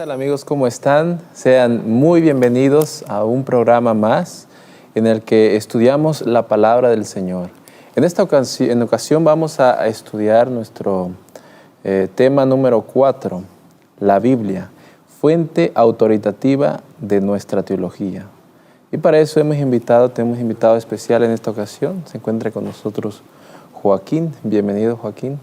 tal, amigos? ¿Cómo están? Sean muy bienvenidos a un programa más en el que estudiamos la palabra del Señor. En esta ocasión vamos a estudiar nuestro tema número 4, la Biblia, fuente autoritativa de nuestra teología. Y para eso tenemos invitado especial en esta ocasión. Se encuentra con nosotros Joaquín. Bienvenido, Joaquín.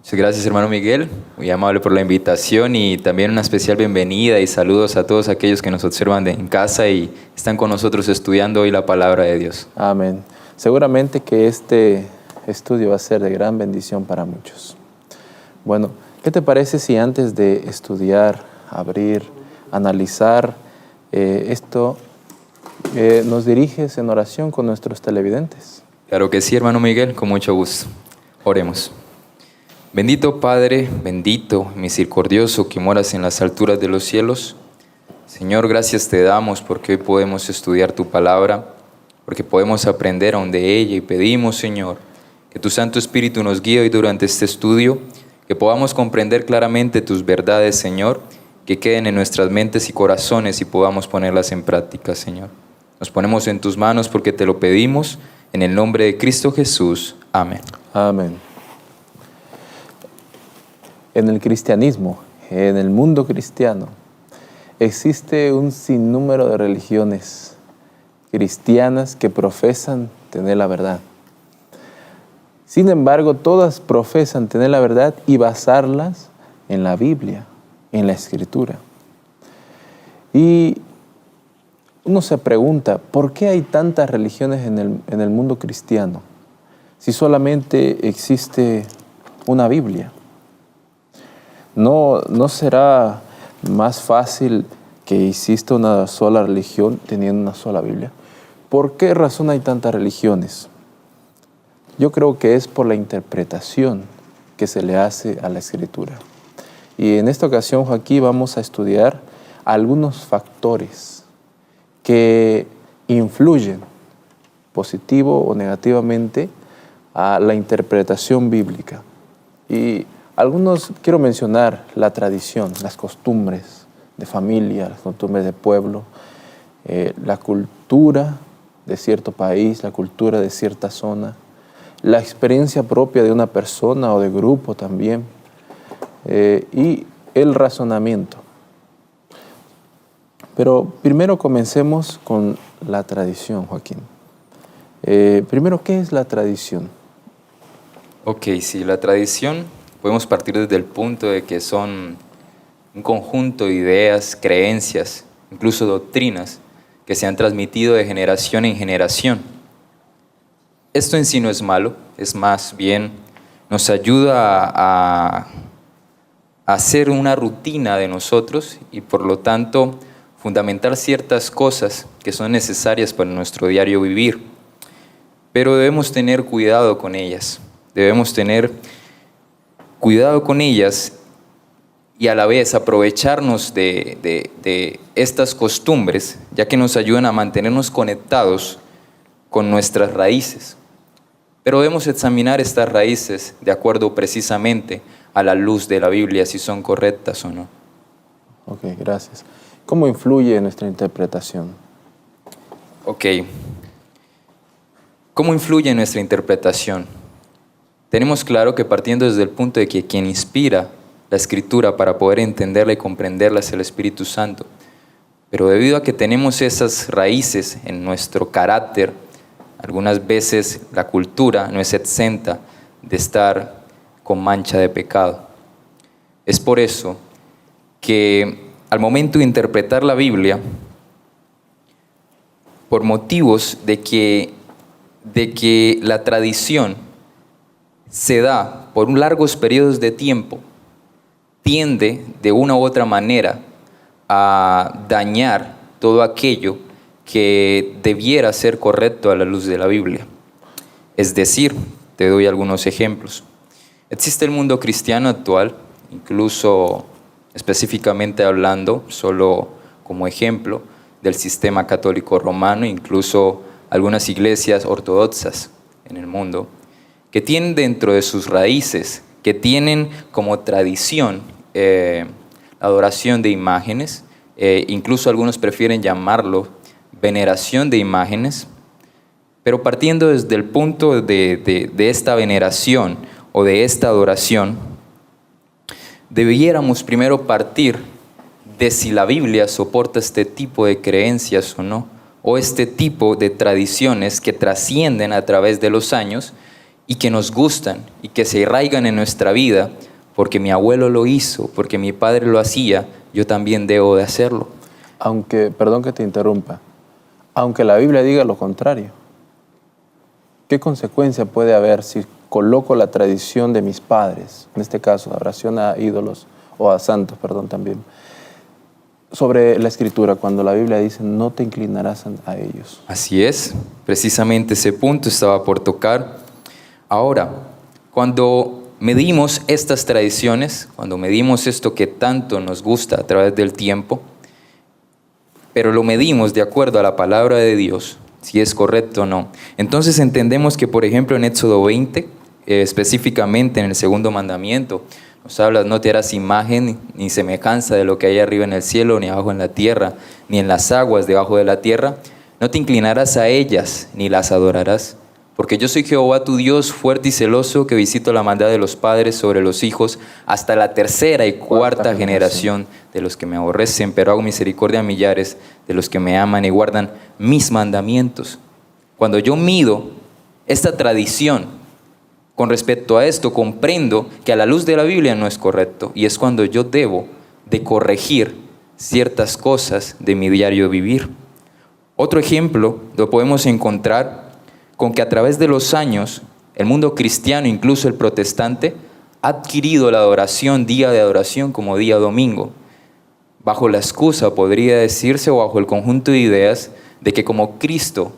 Muchas gracias, hermano Miguel, muy amable por la invitación y también una especial bienvenida y saludos a todos aquellos que nos observan en casa y están con nosotros estudiando hoy la palabra de Dios. Amén. Seguramente que este estudio va a ser de gran bendición para muchos. Bueno, ¿qué te parece si antes de estudiar, abrir, analizar esto, nos diriges en oración con nuestros televidentes? Claro que sí, hermano Miguel, con mucho gusto. Oremos. Bendito Padre, bendito, misericordioso, que moras en las alturas de los cielos. Señor, gracias te damos porque hoy podemos estudiar tu palabra, porque podemos aprender aún de ella y pedimos, Señor, que tu Santo Espíritu nos guíe hoy durante este estudio, que podamos comprender claramente tus verdades, Señor, que queden en nuestras mentes y corazones y podamos ponerlas en práctica, Señor. Nos ponemos en tus manos porque te lo pedimos, en el nombre de Cristo Jesús. Amén. Amén. En el cristianismo, en el mundo cristiano, existe un sinnúmero de religiones cristianas que profesan tener la verdad. Sin embargo, todas profesan tener la verdad y basarlas en la Biblia, en la Escritura. Y uno se pregunta, ¿por qué hay tantas religiones en el mundo cristiano si solamente existe una Biblia? ¿No será más fácil que exista una sola religión teniendo una sola Biblia? ¿Por qué razón hay tantas religiones? Yo creo que es por la interpretación que se le hace a la Escritura. Y en esta ocasión, Joaquín, vamos a estudiar algunos factores que influyen positivo o negativamente a la interpretación bíblica. Y algunos quiero mencionar: la tradición, las costumbres de familia, las costumbres de pueblo, la cultura de cierto país, la cultura de cierta zona, la experiencia propia de una persona o de grupo también, y el razonamiento. Pero primero comencemos con la tradición, Joaquín. Primero, ¿qué es la tradición? Ok, sí, la tradición podemos partir desde el punto de que son un conjunto de ideas, creencias, incluso doctrinas que se han transmitido de generación en generación. Esto en sí no es malo, es más bien nos ayuda a hacer una rutina de nosotros y por lo tanto fundamentar ciertas cosas que son necesarias para nuestro diario vivir. Pero debemos tener cuidado con ellas, y a la vez aprovecharnos de estas costumbres, ya que nos ayudan a mantenernos conectados con nuestras raíces. Pero debemos examinar estas raíces de acuerdo precisamente a la luz de la Biblia, si son correctas o no. Ok, gracias. ¿Cómo influye en nuestra interpretación? Ok. ¿Cómo influye en nuestra interpretación? Tenemos claro que partiendo desde el punto de que quien inspira la Escritura para poder entenderla y comprenderla es el Espíritu Santo. Pero debido a que tenemos esas raíces en nuestro carácter, algunas veces la cultura no es exenta de estar con mancha de pecado. Es por eso que al momento de interpretar la Biblia, por motivos de que la tradición se da por largos periodos de tiempo, tiende de una u otra manera a dañar todo aquello que debiera ser correcto a la luz de la Biblia. Es decir, te doy algunos ejemplos. Existe el mundo cristiano actual, incluso específicamente hablando, solo como ejemplo, del sistema católico romano, incluso algunas iglesias ortodoxas en el mundo, que tienen dentro de sus raíces, que tienen como tradición adoración de imágenes, incluso algunos prefieren llamarlo veneración de imágenes, pero partiendo desde el punto de esta veneración o de esta adoración, debiéramos primero partir de si la Biblia soporta este tipo de creencias o no, o este tipo de tradiciones que trascienden a través de los años y que nos gustan y que se arraigan en nuestra vida, porque mi abuelo lo hizo, porque mi padre lo hacía, yo también debo de hacerlo. Aunque, perdón que te interrumpa, aunque la Biblia diga lo contrario, ¿qué consecuencia puede haber si coloco la tradición de mis padres, en este caso, adoración a ídolos o a santos, perdón, también, sobre la Escritura, cuando la Biblia dice no te inclinarás a ellos? Así es, precisamente ese punto estaba por tocar. Ahora, cuando medimos estas tradiciones, cuando medimos esto que tanto nos gusta a través del tiempo, pero lo medimos de acuerdo a la palabra de Dios, si es correcto o no, entonces entendemos que, por ejemplo, en Éxodo 20, específicamente en el segundo mandamiento, nos habla: no te harás imagen ni semejanza de lo que hay arriba en el cielo, ni abajo en la tierra, ni en las aguas debajo de la tierra. No te inclinarás a ellas, ni las adorarás. Porque yo soy Jehová tu Dios, fuerte y celoso, que visito la maldad de los padres sobre los hijos, hasta la tercera y cuarta generación de los que me aborrecen, pero hago misericordia a millares de los que me aman y guardan mis mandamientos. Cuando yo mido esta tradición con respecto a esto, comprendo que a la luz de la Biblia no es correcto, y es cuando yo debo de corregir ciertas cosas de mi diario vivir. Otro ejemplo lo podemos encontrar con que a través de los años el mundo cristiano, incluso el protestante, ha adquirido la adoración, día de adoración, como día domingo, bajo la excusa, podría decirse, o bajo el conjunto de ideas de que como Cristo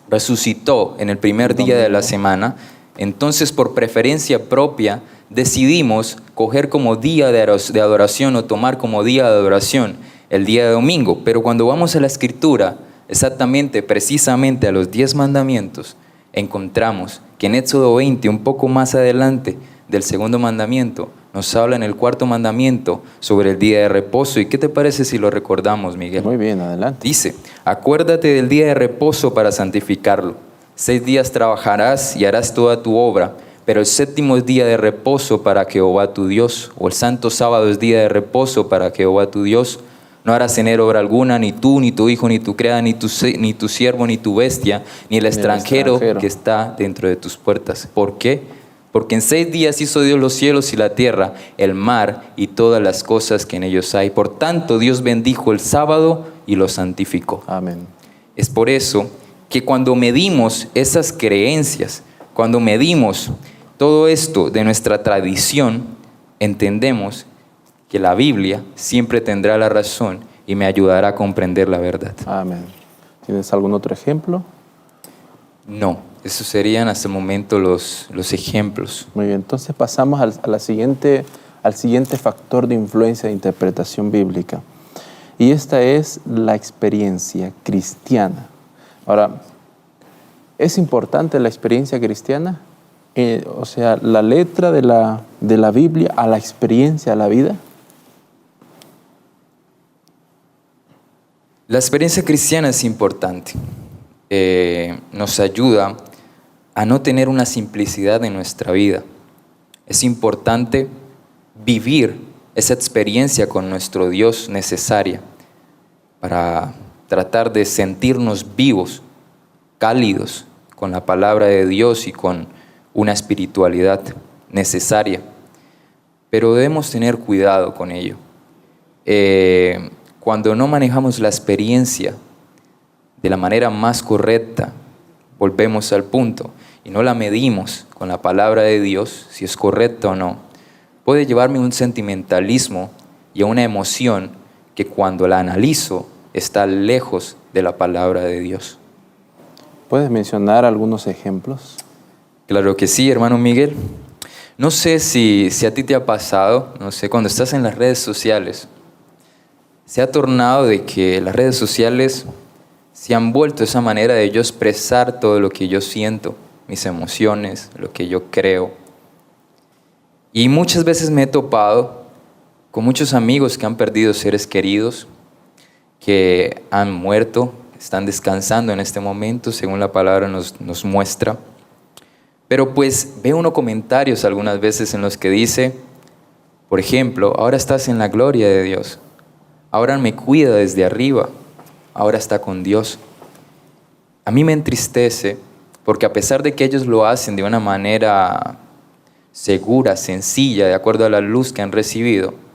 resucitó en el primer día de la semana, entonces por preferencia propia decidimos coger como día de adoración o tomar como día de adoración el día de domingo. Pero cuando vamos a la Escritura, exactamente, precisamente a los 10 mandamientos, encontramos que en Éxodo 20, un poco más adelante del segundo mandamiento, nos habla en el cuarto mandamiento sobre el día de reposo. ¿Y qué te parece si lo recordamos, Miguel? Muy bien, adelante. Dice: acuérdate del día de reposo para santificarlo. 6 días trabajarás y harás toda tu obra, pero el séptimo es día de reposo para Jehová tu Dios, o el santo sábado es día de reposo para Jehová tu Dios. No harás en él obra alguna, ni tú, ni tu hijo, ni tu criada, ni tu siervo, ni tu bestia, ni el extranjero que está dentro de tus puertas. ¿Por qué? Porque en 6 días hizo Dios los cielos y la tierra, el mar y todas las cosas que en ellos hay. Por tanto, Dios bendijo el sábado y lo santificó. Amén. Es por eso que cuando medimos esas creencias, cuando medimos todo esto de nuestra tradición, entendemos que la Biblia siempre tendrá la razón y me ayudará a comprender la verdad. Amén. ¿Tienes algún otro ejemplo? No, esos serían hasta el momento los ejemplos. Muy bien, entonces pasamos al siguiente factor de influencia de interpretación bíblica. Y esta es la experiencia cristiana. Ahora, ¿es importante la experiencia cristiana? O sea, la letra de la Biblia a la experiencia, a la vida. La experiencia cristiana es importante. Nos ayuda a no tener una simplicidad en nuestra vida. Es importante vivir esa experiencia con nuestro Dios necesaria para tratar de sentirnos vivos, cálidos, con la palabra de Dios y con una espiritualidad necesaria. Pero debemos tener cuidado con ello. Cuando no manejamos la experiencia de la manera más correcta, volvemos al punto, y no la medimos con la palabra de Dios, si es correcta o no, puede llevarme a un sentimentalismo y a una emoción que cuando la analizo está lejos de la palabra de Dios. ¿Puedes mencionar algunos ejemplos? Claro que sí, hermano Miguel. No sé si a ti te ha pasado, no sé, cuando estás en las redes sociales, se ha tornado de que las redes sociales se han vuelto esa manera de yo expresar todo lo que yo siento, mis emociones, lo que yo creo. Y muchas veces me he topado con muchos amigos que han perdido seres queridos, que han muerto, están descansando en este momento, según la palabra nos muestra. Pero pues ve uno comentarios algunas veces en los que dice, por ejemplo, ahora estás en la gloria de Dios, ahora me cuida desde arriba, ahora está con Dios. A mí me entristece porque a pesar de que ellos lo hacen de una manera segura, sencilla, de acuerdo a la luz que han recibido,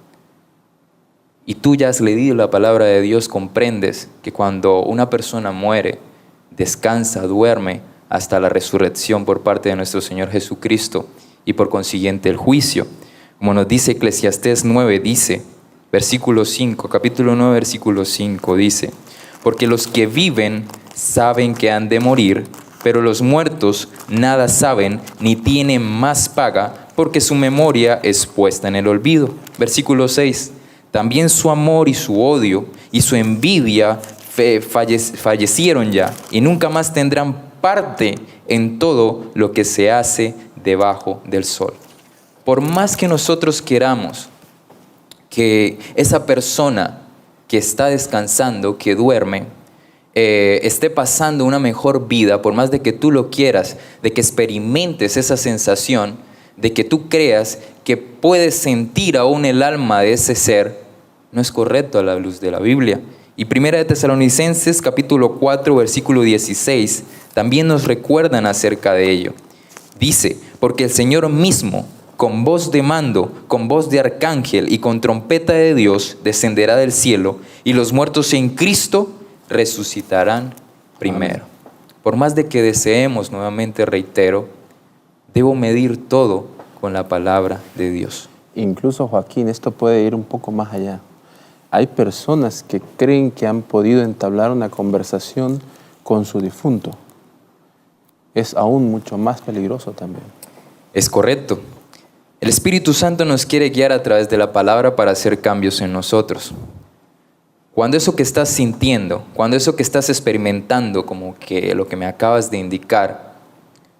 y tú ya has leído la palabra de Dios, comprendes que cuando una persona muere, descansa, duerme hasta la resurrección por parte de nuestro Señor Jesucristo y por consiguiente el juicio. Como nos dice Eclesiastés 9, dice, versículo 5, capítulo 9, versículo 5, dice, porque los que viven saben que han de morir, pero los muertos nada saben ni tienen más paga, porque su memoria es puesta en el olvido. Versículo 6, también su amor y su odio y su envidia fallecieron ya, y nunca más tendrán parte en todo lo que se hace debajo del sol. Por más que nosotros queramos que esa persona que está descansando, que duerme, esté pasando una mejor vida, por más de que tú lo quieras, de que experimentes esa sensación, de que tú creas que puedes sentir aún el alma de ese ser, no es correcto a la luz de la Biblia. Y Primera de Tesalonicenses capítulo 4 versículo 16 también nos recuerdan acerca de ello. Dice, porque el Señor mismo, con voz de mando, con voz de arcángel y con trompeta de Dios, descenderá del cielo, y los muertos en Cristo resucitarán primero. Por más de que deseemos, nuevamente reitero, debo medir todo con la palabra de Dios. Incluso, Joaquín, esto puede ir un poco más allá. Hay personas que creen que han podido entablar una conversación con su difunto. Es aún mucho más peligroso también. Es correcto. El Espíritu Santo nos quiere guiar a través de la palabra para hacer cambios en nosotros. Cuando eso que estás sintiendo, cuando eso que estás experimentando, como que lo que me acabas de indicar,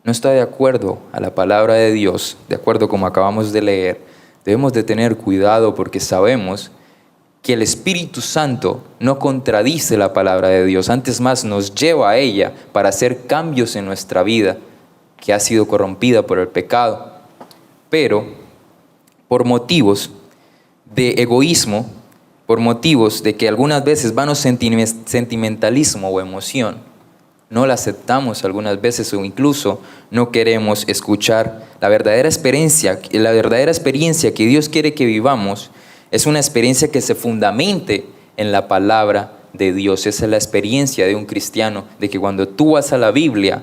no está de acuerdo a la palabra de Dios, de acuerdo como acabamos de leer, debemos de tener cuidado porque sabemos que el Espíritu Santo no contradice la palabra de Dios, antes más nos lleva a ella para hacer cambios en nuestra vida que ha sido corrompida por el pecado. Pero por motivos de egoísmo, por motivos de que algunas veces vano sentimentalismo o emoción, no la aceptamos algunas veces o incluso no queremos escuchar la verdadera experiencia que Dios quiere que vivamos. Es una experiencia que se fundamente en la palabra de Dios. Esa es la experiencia de un cristiano, de que cuando tú vas a la Biblia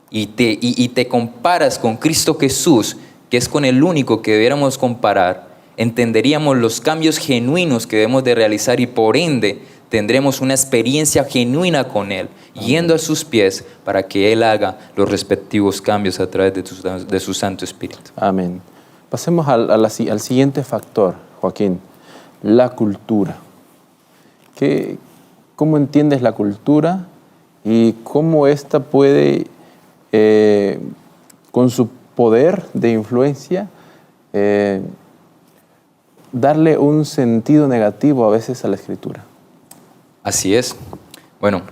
y te comparas con Cristo Jesús, que es con el único que debiéramos comparar, entenderíamos los cambios genuinos que debemos de realizar y por ende tendremos una experiencia genuina con Él, yendo a sus pies para que Él haga los respectivos cambios a través de su Santo Espíritu. Amén. Pasemos al siguiente factor, Joaquín, la cultura. ¿Cómo entiendes la cultura y cómo ésta puede, con su poder de influencia, darle un sentido negativo a veces a la Escritura? Así es. Bueno,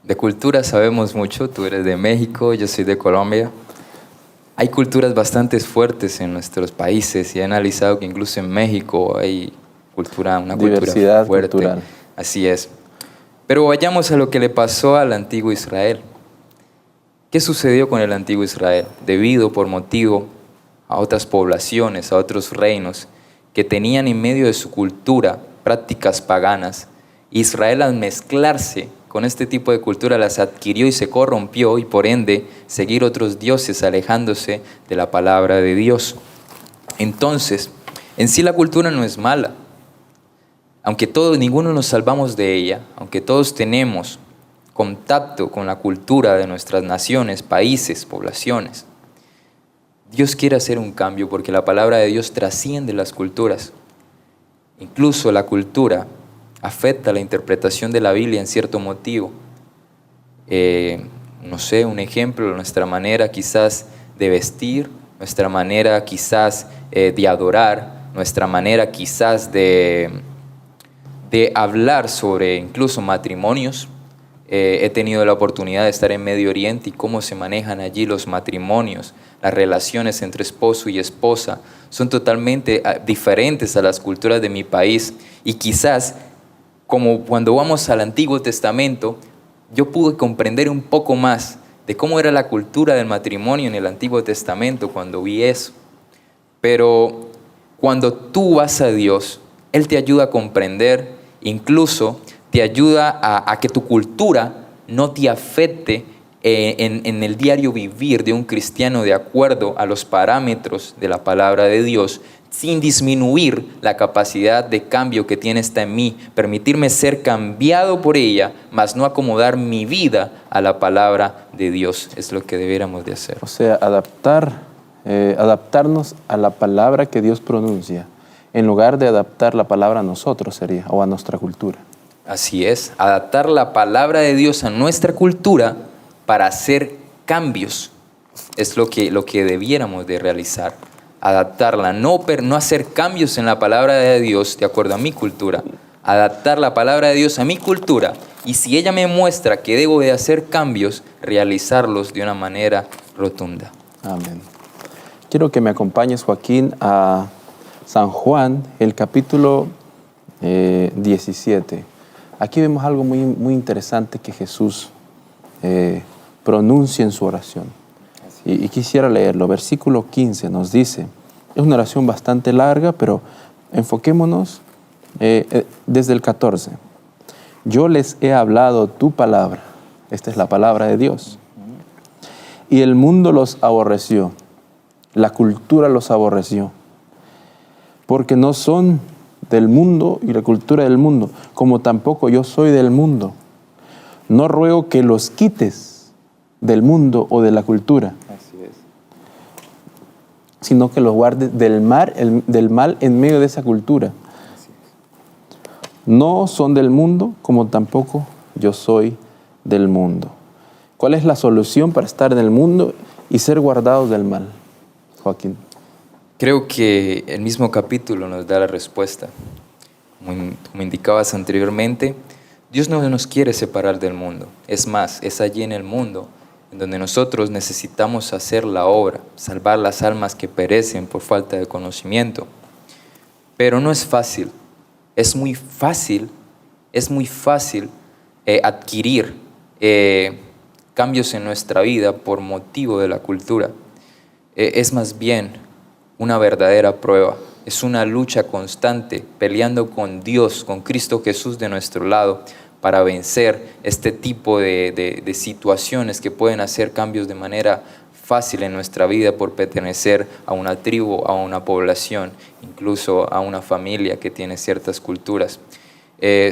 de cultura sabemos mucho. Tú eres de México, yo soy de Colombia. Hay culturas bastante fuertes en nuestros países y he analizado que incluso en México hay una diversidad cultura fuerte. Cultural. Así es. Pero vayamos a lo que le pasó al antiguo Israel. ¿Qué sucedió con el antiguo Israel? Debido por motivo a otras poblaciones, a otros reinos que tenían en medio de su cultura prácticas paganas, Israel al mezclarse con este tipo de cultura las adquirió y se corrompió y por ende seguir otros dioses alejándose de la palabra de Dios. Entonces, en sí la cultura no es mala. Aunque ninguno nos salvamos de ella, aunque todos tenemos contacto con la cultura de nuestras naciones, países, poblaciones, Dios quiere hacer un cambio porque la palabra de Dios trasciende las culturas. Incluso la cultura afecta la interpretación de la Biblia en cierto motivo. No sé, un ejemplo, nuestra manera quizás de vestir, nuestra manera quizás de adorar, nuestra manera quizás de hablar sobre incluso matrimonios. He tenido la oportunidad de estar en Medio Oriente y cómo se manejan allí los matrimonios, las relaciones entre esposo y esposa son totalmente diferentes a las culturas de mi país. Y quizás, como cuando vamos al Antiguo Testamento, yo pude comprender un poco más de cómo era la cultura del matrimonio en el Antiguo Testamento cuando vi eso. Pero cuando tú vas a Dios, Él te ayuda a comprender, incluso te ayuda a que tu cultura no te afecte en el diario vivir de un cristiano de acuerdo a los parámetros de la palabra de Dios, sin disminuir la capacidad de cambio que tiene esta en mí, permitirme ser cambiado por ella, mas no acomodar mi vida a la palabra de Dios. Es lo que debiéramos de hacer. O sea, adaptarnos a la palabra que Dios pronuncia, en lugar de adaptar la palabra a nosotros sería, o a nuestra cultura. Así es, adaptar la palabra de Dios a nuestra cultura para hacer cambios. Es lo que debiéramos de realizar. Adaptarla, no hacer cambios en la palabra de Dios de acuerdo a mi cultura. Adaptar la palabra de Dios a mi cultura, y si ella me muestra que debo de hacer cambios, realizarlos de una manera rotunda. Amén. Quiero que me acompañes, Joaquín, a San Juan, el capítulo 17. Aquí vemos algo muy, muy interesante que Jesús pronuncia en su oración. Y quisiera leerlo. Versículo 15 nos dice, es una oración bastante larga, pero enfoquémonos desde el 14. Yo les he hablado tu palabra. Esta es la palabra de Dios. Y el mundo los aborreció. La cultura los aborreció. Porque no son del mundo y la cultura del mundo, como tampoco yo soy del mundo. No ruego que los quites del mundo o de la cultura, sino que los guardes del mal en medio de esa cultura. No son del mundo, como tampoco yo soy del mundo. ¿Cuál es la solución para estar en el mundo y ser guardados del mal, Joaquín? Creo que el mismo capítulo nos da la respuesta. Como indicabas anteriormente, Dios no nos quiere separar del mundo. Es más, es allí en el mundo en donde nosotros necesitamos hacer la obra, salvar las almas que perecen por falta de conocimiento. Pero no es fácil. Es muy fácil adquirir cambios en nuestra vida por motivo de la cultura. Es más bien una verdadera prueba. Es una lucha constante, peleando con Dios, con Cristo Jesús de nuestro lado, para vencer este tipo de situaciones que pueden hacer cambios de manera fácil en nuestra vida por pertenecer a una tribu, a una población, incluso a una familia que tiene ciertas culturas.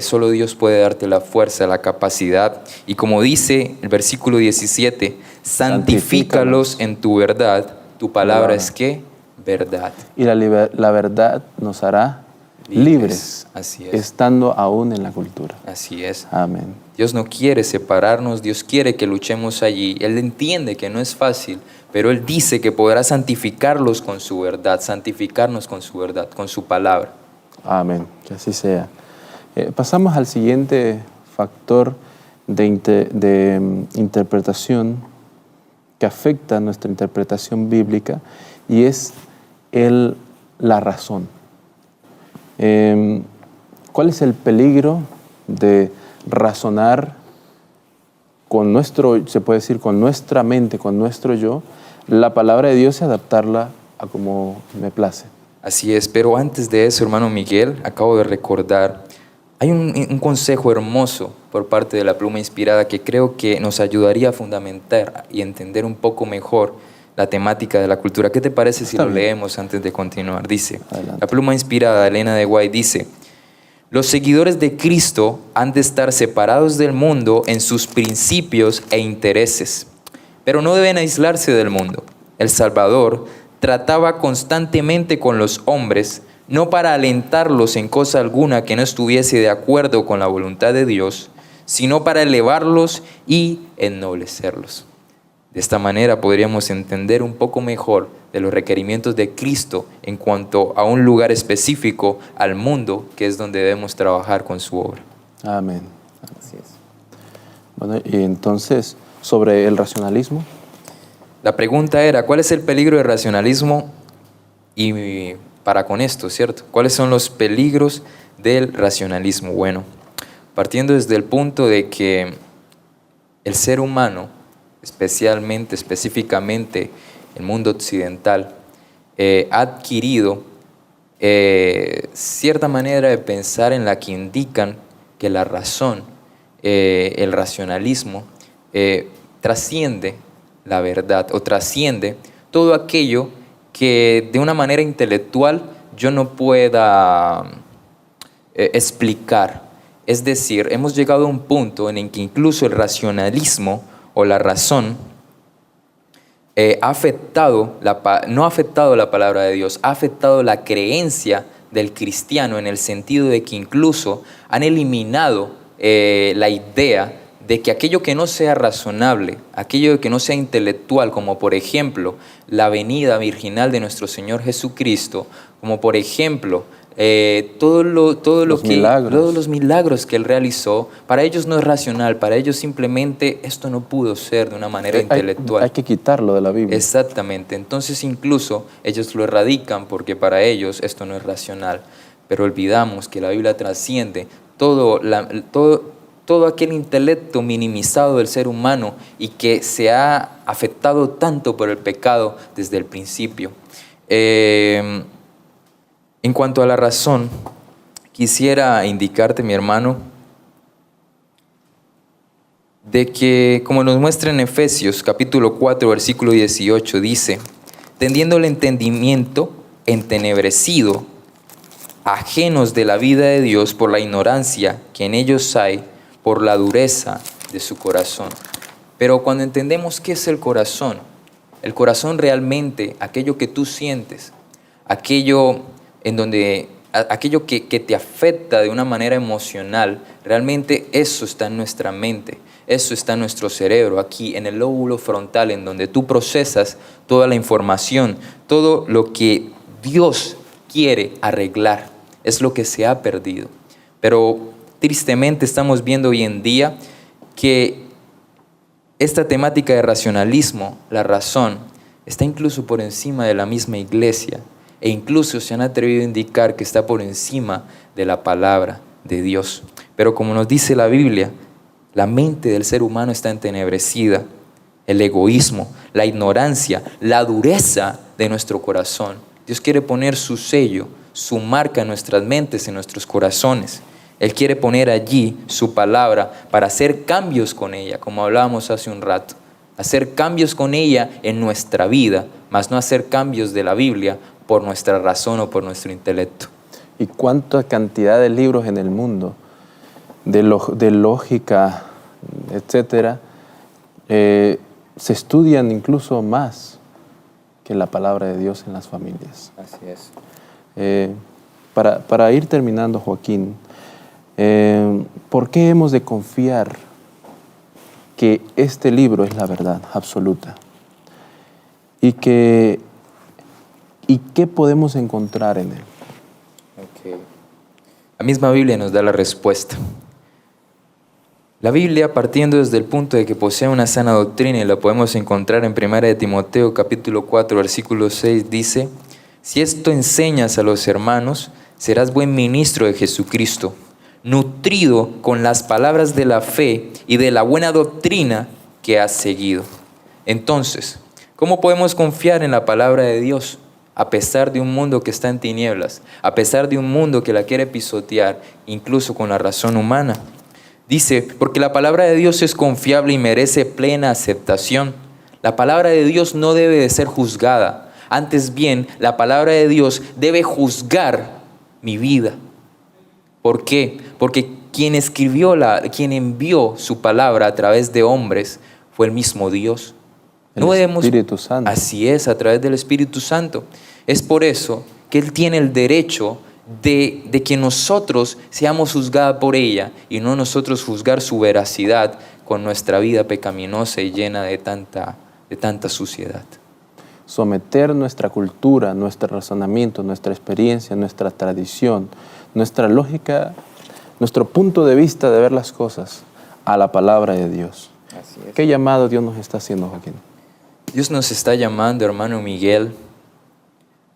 Solo Dios puede darte la fuerza, la capacidad. Y como dice el versículo 17, santifícalos en tu verdad. Tu palabra es ¿qué? Verdad. Y la verdad nos hará libres, así es, estando aún en la cultura. Así es. Amén. Dios no quiere separarnos, Dios quiere que luchemos allí. Él entiende que no es fácil, pero Él dice que podrá santificarlos con su verdad, santificarnos con su verdad, con su palabra. Amén, que así sea. Pasamos al siguiente factor de interpretación que afecta nuestra interpretación bíblica, y es la razón. ¿Cuál es el peligro de razonar con se puede decir, con nuestra mente, con nuestro yo, la palabra de Dios y adaptarla a como me place? Así es, pero antes de eso, hermano Miguel, acabo de recordar, hay un consejo hermoso por parte de la Pluma Inspirada que creo que nos ayudaría a fundamentar y entender un poco mejor la temática de la cultura. ¿Qué te parece si lo leemos antes de continuar? Dice, adelante. La Pluma Inspirada, Elena de White, dice: los seguidores de Cristo han de estar separados del mundo en sus principios e intereses, pero no deben aislarse del mundo. El Salvador trataba constantemente con los hombres, no para alentarlos en cosa alguna que no estuviese de acuerdo con la voluntad de Dios, sino para elevarlos y ennoblecerlos. De esta manera podríamos entender un poco mejor de los requerimientos de Cristo en cuanto a un lugar específico al mundo, que es donde debemos trabajar con su obra. Amén. Así es. Bueno, y entonces, sobre el racionalismo. La pregunta era, ¿cuál es el peligro del racionalismo? Y para con esto, ¿cierto? ¿Cuáles son los peligros del racionalismo? Bueno, partiendo desde el punto de que el ser humano, específicamente el mundo occidental, ha adquirido cierta manera de pensar en la que indican que la razón, el racionalismo, trasciende la verdad o trasciende todo aquello que de una manera intelectual yo no pueda explicar. Es decir, hemos llegado a un punto en el que incluso el racionalismo o la razón no ha afectado la palabra de Dios, ha afectado la creencia del cristiano en el sentido de que incluso han eliminado la idea de que aquello que no sea razonable, aquello que no sea intelectual, como por ejemplo la venida virginal de nuestro Señor Jesucristo, como por ejemplo todos los milagros que Él realizó, para ellos no es racional, para ellos simplemente esto no pudo ser de una manera intelectual. Hay que quitarlo de la Biblia. Exactamente, entonces incluso ellos lo erradican porque para ellos esto no es racional, pero olvidamos que la Biblia trasciende todo aquel intelecto minimizado del ser humano y que se ha afectado tanto por el pecado desde el principio. En cuanto a la razón, quisiera indicarte, mi hermano, de que, como nos muestra en Efesios capítulo 4, versículo 18, dice, tendiendo el entendimiento entenebrecido, ajenos de la vida de Dios por la ignorancia que en ellos hay, por la dureza de su corazón. Pero cuando entendemos qué es el corazón realmente, aquello que tú sientes, aquello que te afecta de una manera emocional, realmente eso está en nuestra mente, eso está en nuestro cerebro, aquí en el lóbulo frontal, en donde tú procesas toda la información, todo lo que Dios quiere arreglar, es lo que se ha perdido. Pero tristemente estamos viendo hoy en día que esta temática de racionalismo, la razón, está incluso por encima de la misma iglesia. E incluso se han atrevido a indicar que está por encima de la palabra de Dios. Pero como nos dice la Biblia, la mente del ser humano está entenebrecida. El egoísmo, la ignorancia, la dureza de nuestro corazón. Dios quiere poner su sello, su marca en nuestras mentes, en nuestros corazones. Él quiere poner allí su palabra para hacer cambios con ella, como hablábamos hace un rato. Hacer cambios con ella en nuestra vida, mas no hacer cambios de la Biblia por nuestra razón o por nuestro intelecto. ¿Y cuánta cantidad de libros en el mundo, de lógica, etcétera, se estudian incluso más que la palabra de Dios en las familias? Así es. Para ir terminando, Joaquín, ¿por qué hemos de confiar que este libro es la verdad absoluta? ¿Y qué podemos encontrar en él? Okay. La misma Biblia nos da la respuesta. La Biblia, partiendo desde el punto de que posee una sana doctrina, y la podemos encontrar en 1 de Timoteo capítulo 4, versículo 6, dice, si esto enseñas a los hermanos, serás buen ministro de Jesucristo, nutrido con las palabras de la fe y de la buena doctrina que has seguido. Entonces, ¿cómo podemos confiar en la palabra de Dios? A pesar de un mundo que está en tinieblas, a pesar de un mundo que la quiere pisotear, incluso con la razón humana. Dice, porque la palabra de Dios es confiable y merece plena aceptación. La palabra de Dios no debe de ser juzgada. Antes bien, la palabra de Dios debe juzgar mi vida. ¿Por qué? Porque quien envió su palabra a través de hombres fue el mismo Dios. Espíritu Santo. Así es, a través del Espíritu Santo. Es por eso que Él tiene el derecho de que nosotros seamos juzgados por ella y no nosotros juzgar su veracidad con nuestra vida pecaminosa y llena de tanta de tanta suciedad. Someter nuestra cultura, nuestro razonamiento, nuestra experiencia, nuestra tradición, nuestra lógica, nuestro punto de vista de ver las cosas a la palabra de Dios. Así es. ¿Qué llamado Dios nos está haciendo, Joaquín? Dios nos está llamando, hermano Miguel,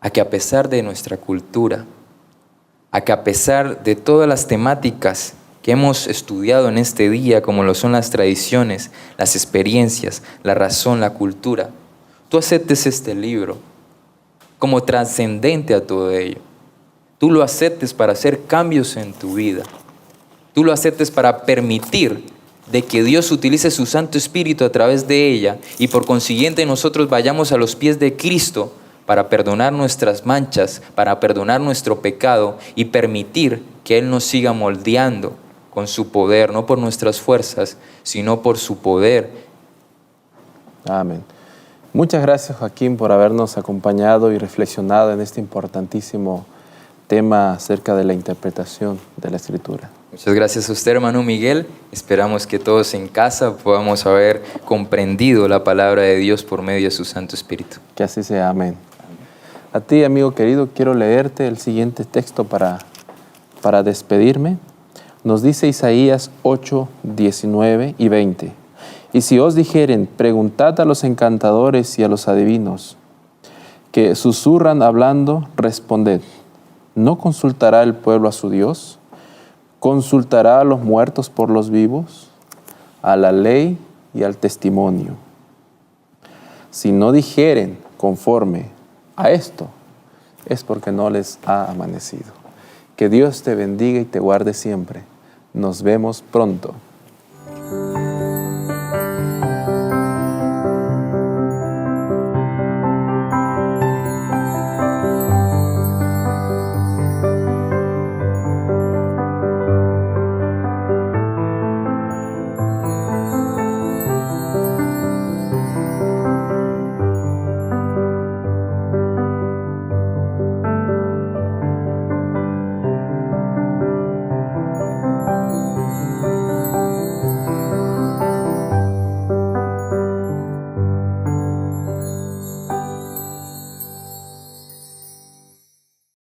a que a pesar de nuestra cultura, a que a pesar de todas las temáticas que hemos estudiado en este día, como lo son las tradiciones, las experiencias, la razón, la cultura, tú aceptes este libro como trascendente a todo ello. Tú lo aceptes para hacer cambios en tu vida. Tú lo aceptes para permitir de que Dios utilice su Santo Espíritu a través de ella y por consiguiente nosotros vayamos a los pies de Cristo para perdonar nuestras manchas, para perdonar nuestro pecado y permitir que Él nos siga moldeando con su poder, no por nuestras fuerzas, sino por su poder. Amén. Muchas gracias, Joaquín, por habernos acompañado y reflexionado en este importantísimo tema acerca de la interpretación de la Escritura. Muchas gracias a usted, hermano Miguel. Esperamos que todos en casa podamos haber comprendido la palabra de Dios por medio de su Santo Espíritu. Que así sea. Amén. A ti, amigo querido, quiero leerte el siguiente texto para despedirme. Nos dice Isaías 8, 19 y 20. Y si os dijeren, preguntad a los encantadores y a los adivinos, que susurran hablando, responded, ¿no consultará el pueblo a su Dios? ¿Consultará a los muertos por los vivos? A la ley y al testimonio. Si no dijeren conforme a esto, es porque no les ha amanecido. Que Dios te bendiga y te guarde siempre. Nos vemos pronto.